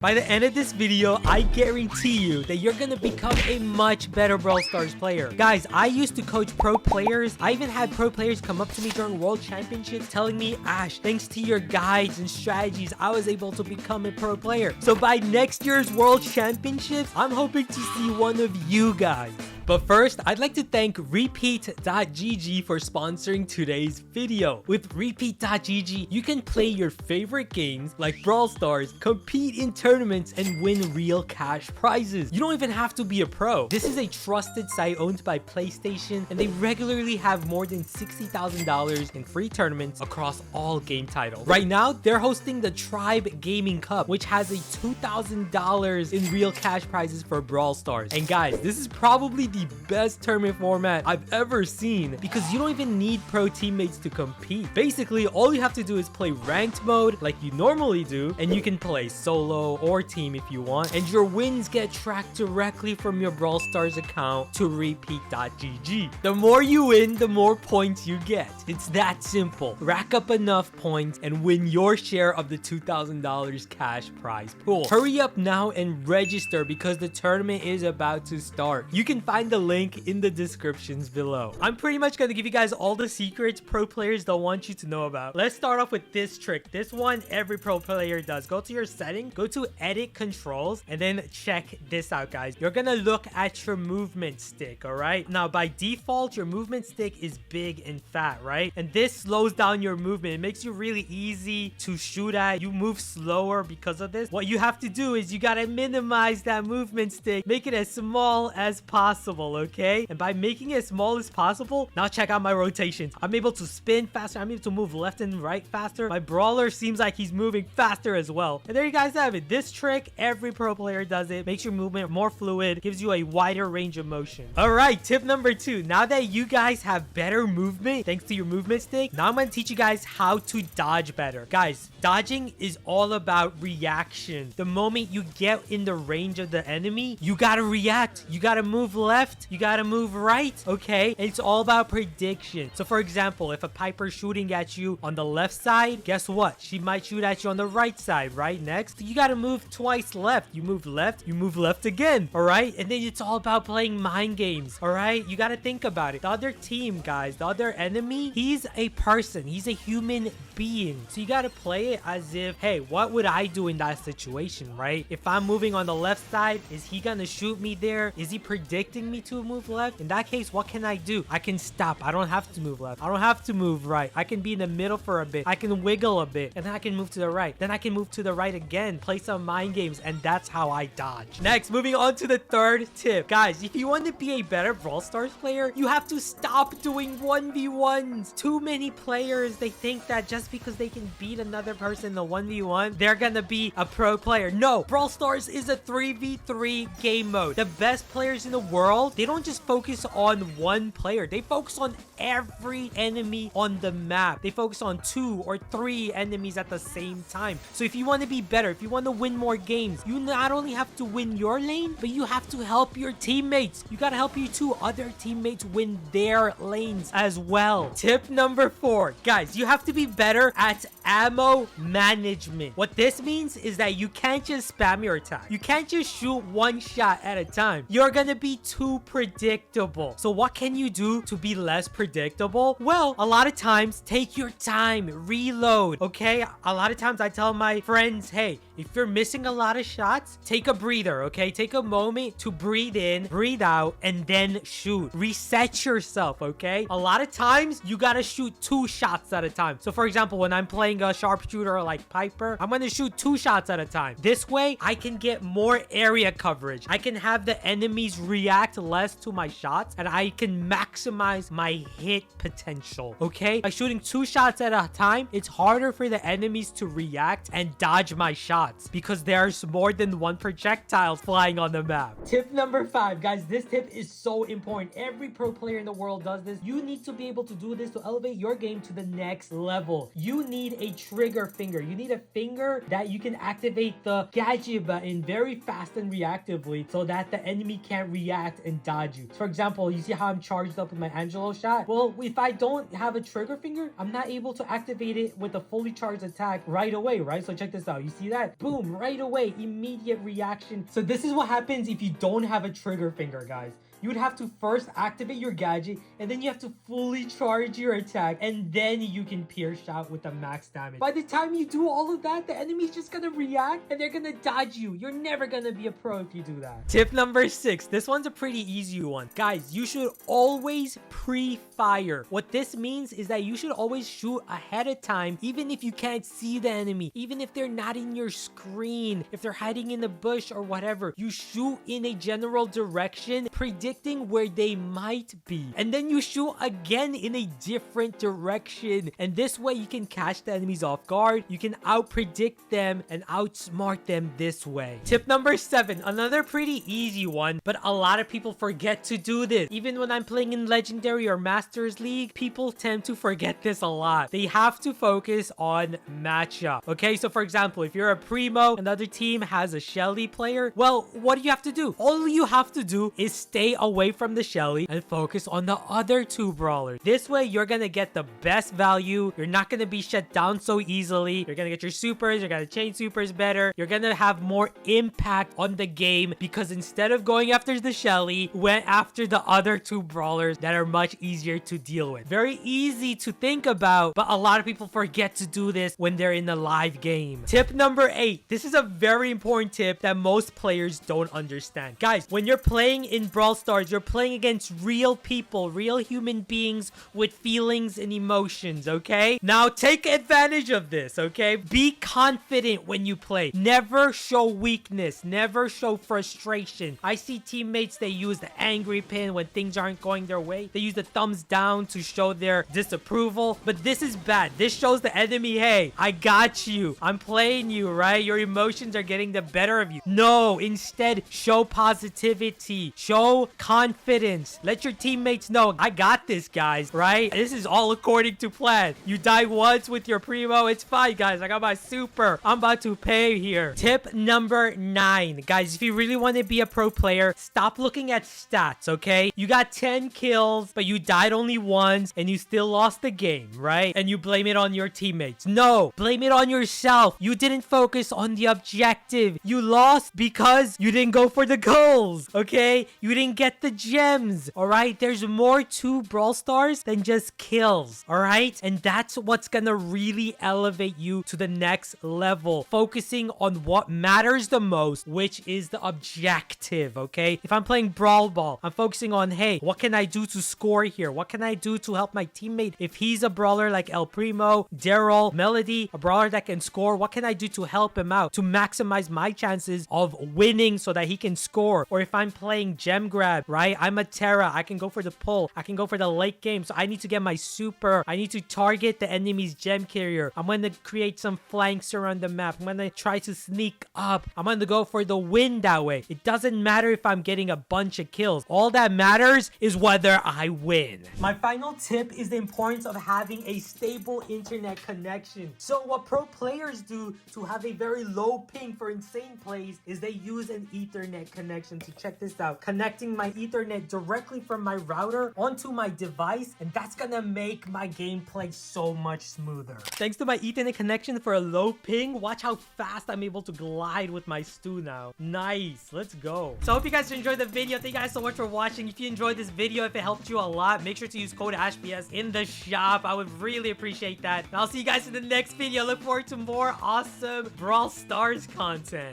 By the end of this video, I guarantee you that you're gonna become a much better Brawl Stars player. Guys, I used to coach pro players. I even had pro players come up to me during World Championships telling me, Ash, thanks to your guides and strategies, I was able to become a pro player. So by next year's World Championships, I'm hoping to see one of you guys. But first, I'd like to thank Repeat.gg for sponsoring today's video. With Repeat.gg, you can play your favorite games like Brawl Stars, compete in tournaments, and win real cash prizes. You don't even have to be a pro. This is a trusted site owned by PlayStation, and they regularly have more than $60,000 in free tournaments across all game titles. Right now, they're hosting the Tribe Gaming Cup, which has a $2,000 in real cash prizes for Brawl Stars. And guys, this is probably the best tournament format I've ever seen because you don't even need pro teammates to compete. Basically, all you have to do is play ranked mode like you normally do, and you can play solo or team if you want, and your wins get tracked directly from your Brawl Stars account to Repeat.gg. The more you win, the more points you get. It's that simple. Rack up enough points and win your share of the $2,000 cash prize pool. Hurry up now and register because the tournament is about to start. You can find the link in the descriptions below. I'm pretty much going to give you guys all the secrets pro players don't want you to know about. Let's start off with this trick. This one every pro player does. Go to your setting, go to edit controls, and then check this out, guys. You're gonna look at your movement stick, all right? Now, by default, your movement stick is big and fat, right? And this slows down your movement. It makes you really easy to shoot at. You move slower because of this. What you have to do is you gotta minimize that movement stick, make it as small as possible, okay? And by making it as small as possible, now check out my rotations. I'm able to spin faster. I'm able to move left and right faster. My brawler seems like he's moving faster as well. And there you guys have it. This trick, every pro player does it. Makes your movement more fluid, gives you a wider range of motion. All right, tip number 2. Now that you guys have better movement thanks to your movement stick, now I'm going to teach you guys how to dodge better. Guys, dodging is all about reaction. The moment you get in the range of the enemy, you got to react. You got to move left. You got to move right, okay? And it's all about prediction. So for example, if a Piper's shooting at you on the left side, guess what? She might shoot at you on the right side, right? Next, you got to move twice left. You move left again, all right? And then it's all about playing mind games, all right? You got to think about it. The other team, guys, the other enemy, he's a person. He's a human being. So you got to play it as if, hey, what would I do in that situation, right? If I'm moving on the left side, is he gonna shoot me there? Is he predicting me to move left? In that case, what can I do? I can stop. I don't have to move left. I don't have to move right. I can be in the middle for a bit. I can wiggle a bit, and then I can move to the right. Then I can move to the right again, play some mind games, and that's how I dodge. Next, moving on to the third tip. Guys, if you want to be a better Brawl Stars player, you have to stop doing 1v1s. Too many players, they think that just because they can beat another person in the 1v1, they're gonna be a pro player. No, Brawl Stars is a 3v3 game mode. The best players in the world, they don't just focus on one player. They focus on every enemy on the map. They focus on 2 or 3 enemies at the same time. So if you want to be better, if you want to win more games, you not only have to win your lane, but you have to help your teammates. You gotta help your 2 other teammates win their lanes as well. Tip number 4. Guys, you have to be better at ammo management. What this means is that you can't just spam your attack. You can't just shoot one shot at a time. You're gonna be too predictable. So what can you do to be less predictable? Well, a lot of times, take your time, reload, okay? A lot of times I tell my friends, hey, if you're missing a lot of shots, take a breather, okay? Take a moment to breathe in, breathe out, and then shoot. Reset yourself, okay? A lot of times, you gotta shoot 2 shots at a time. So for example, when I'm playing a sharpshooter like Piper, I'm gonna shoot 2 shots at a time. This way, I can get more area coverage. I can have the enemies react less to my shots, and I can maximize my hit potential, okay? By shooting 2 shots at a time, it's harder for the enemies to react and dodge my shots because there's more than one projectile flying on the map. Tip number 5, guys, this tip is so important. Every pro player in the world does this. You need to be able to do this to elevate your game to the next level. You need a trigger finger. You need a finger that you can activate the gadget button very fast and reactively so that the enemy can't react and dodge you. For example, you see how I'm charged up with my Angelo shot? Well, if I don't have a trigger finger, I'm not able to activate it with a fully charged attack right away, right? So check this out. You see that? Boom, right away, immediate reaction. So this is what happens if you don't have a trigger finger, guys. You would have to first activate your gadget, and then you have to fully charge your attack, and then you can pierce shot with the max damage. By the time you do all of that, the enemy's just gonna react, and they're gonna dodge you. You're never gonna be a pro if you do that. Tip number 6. This one's a pretty easy one. Guys, you should always pre-fire. What this means is that you should always shoot ahead of time, even if you can't see the enemy, even if they're not in your screen, if they're hiding in the bush or whatever. You shoot in a general direction, predicting where they might be, and then you shoot again in a different direction, and this way you can catch the enemies off guard. You can out-predict them and outsmart them this way. Tip number 7, another pretty easy one, but a lot of people forget to do this. Even when I'm playing in Legendary or Masters League, people tend to forget this a lot. They have to focus on matchup. Okay, so for example, if you're a Primo, another team has a Shelly player, well, what do you have to do? All you have to do is stay away from the Shelly and focus on the other 2 brawlers. This way, you're gonna get the best value. You're not gonna be shut down so easily. You're gonna get your supers. You're gonna chain supers better. You're gonna have more impact on the game because instead of going after the Shelly, went after the other 2 brawlers that are much easier to deal with. Very easy to think about, but a lot of people forget to do this when they're in the live game. Tip number 8. This is a very important tip that most players don't understand. Guys, when you're playing in Brawl Stars, you're playing against real people, real human beings with feelings and emotions, okay? Now, take advantage of this, okay? Be confident when you play. Never show weakness. Never show frustration. I see teammates, they use the angry pin when things aren't going their way. They use the thumbs down to show their disapproval, but this is bad. This shows the enemy, hey, I got you. I'm playing you, right? Your emotions are getting the better of you. No, instead, show positivity. Show confidence. Let your teammates know, I got this, guys, right? This is all according to plan. You die once with your Primo, it's fine, guys. I got my super. I'm about to pay here. Tip number 9. Guys, if you really want to be a pro player, stop looking at stats, okay? You got 10 kills, but you died only once, and you still lost the game, right? And you blame it on your teammates. No, blame it on yourself. You didn't focus on the objective. You lost because you didn't go for the goals, okay? You didn't get the gems, all right? There's more to Brawl Stars than just kills, all right? And that's what's gonna really elevate you to the next level, focusing on what matters the most, which is the objective, okay? If I'm playing Brawl Ball, I'm focusing on, hey, what can I do to score here? What can I do to help my teammate? If he's a brawler like El Primo, Daryl, Melody, a brawler that can score, what can I do to help him out, to maximize my chances of winning so that he can score? Or if I'm playing Gem Grab, right? I'm a Terra. I can go for the pull. I can go for the late game. So I need to get my super. I need to target the enemy's gem carrier. I'm going to create some flanks around the map. I'm going to try to sneak up. I'm going to go for the win that way. It doesn't matter if I'm getting a bunch of kills. All that matters is whether I win. My final tip is the importance of having a stable internet connection. So what pro players do to have a very low ping for insane plays is they use an Ethernet connection. So check this out. Connecting my Ethernet directly from my router onto my device, and that's gonna make my gameplay so much smoother. Thanks to my Ethernet connection for a low ping, watch how fast I'm able to glide with my Stu now. Nice, let's go. So I hope you guys enjoyed the video. Thank you guys so much for watching. If you enjoyed this video, if it helped you a lot, make sure to use code AshBS in the shop. I would really appreciate that. And I'll see you guys in the next video. Look forward to more awesome Brawl Stars content.